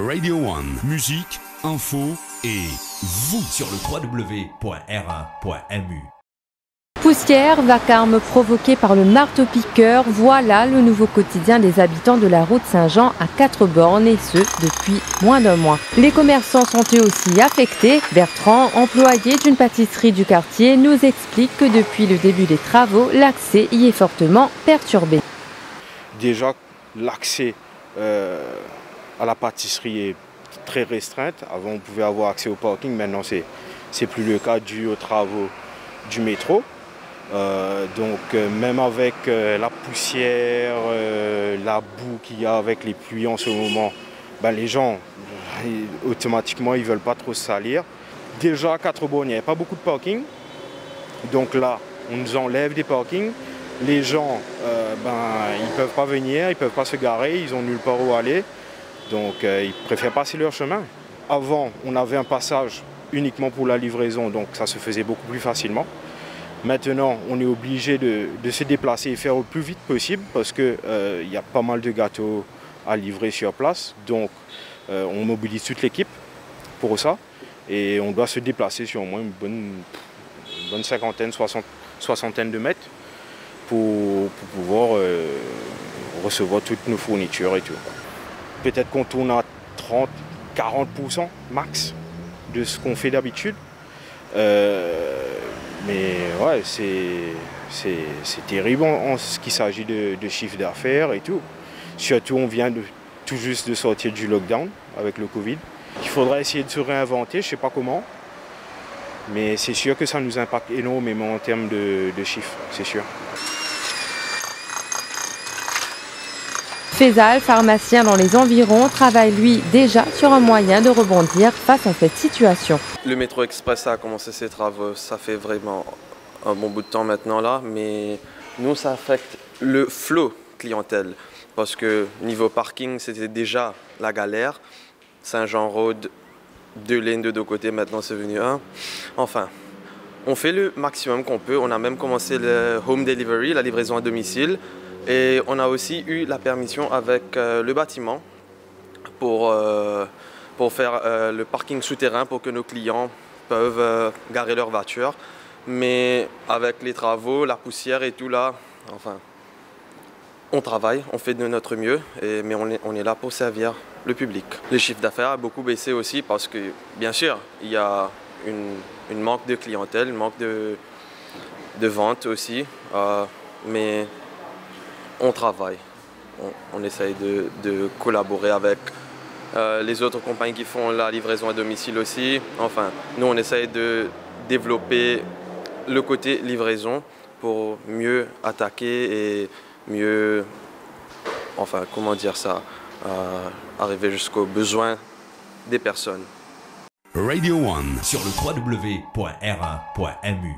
Radio One, musique, info et vous sur le www.r1.mu. Poussière, vacarme provoqué par le marteau-piqueur, voilà le nouveau quotidien des habitants de la route Saint-Jean à 4 bornes et ce, depuis moins d'un mois. Les commerçants sont eux aussi affectés. Bertrand, employé d'une pâtisserie du quartier, nous explique que depuis le début des travaux, l'accès y est fortement perturbé. Déjà, l'accès à la pâtisserie est très restreinte. Avant, on pouvait avoir accès au parking, maintenant c'est plus le cas dû aux travaux du métro. Même avec la poussière, la boue qu'il y a avec les pluies en ce moment, les gens, automatiquement, ils ne veulent pas trop se salir. Déjà à 4 bornes, il n'y avait pas beaucoup de parking. Donc là, on nous enlève des parkings. Les gens, ils ne peuvent pas venir, ils ne peuvent pas se garer, ils n'ont nulle part où aller. Donc ils préfèrent passer leur chemin. Avant, on avait un passage uniquement pour la livraison, donc ça se faisait beaucoup plus facilement. Maintenant, on est obligé de se déplacer et faire au plus vite possible parce qu'il y a pas mal de gâteaux à livrer sur place. Donc, on mobilise toute l'équipe pour ça. Et on doit se déplacer sur au moins une bonne cinquantaine, soixantaine de mètres pour pouvoir recevoir toutes nos fournitures et tout. Peut-être qu'on tourne à 30-40% max de ce qu'on fait d'habitude. Mais ouais, c'est terrible en ce qui s'agit de chiffre d'affaires et tout. Surtout, on vient tout juste de sortir du lockdown avec le Covid. Il faudrait essayer de se réinventer, je ne sais pas comment. Mais c'est sûr que ça nous impacte énormément en termes de chiffres, c'est sûr. Faisal, pharmacien dans les environs, travaille lui déjà sur un moyen de rebondir face à cette situation. Le métro express a commencé ses travaux, ça fait vraiment un bon bout de temps maintenant là, mais nous ça affecte le flot clientèle parce que niveau parking c'était déjà la galère. Saint-Jean Road, 2 lignes de 2 côtés, maintenant c'est venu 1. Enfin, on fait le maximum qu'on peut, on a même commencé le home delivery, la livraison à domicile. Et on a aussi eu la permission avec le bâtiment pour faire le parking souterrain pour que nos clients peuvent garer leur voiture. Mais avec les travaux, la poussière et tout là, enfin, on travaille, on fait de notre mieux, mais on est là pour servir le public. Le chiffre d'affaires a beaucoup baissé aussi parce que, bien sûr, il y a une manque de clientèle, une manque de vente aussi, mais on travaille, on essaye de collaborer avec les autres compagnies qui font la livraison à domicile aussi. Enfin, nous on essaye de développer le côté livraison pour mieux attaquer et mieux, enfin comment dire ça, arriver jusqu'aux besoins des personnes. Radio One Sur le www.r1.mu.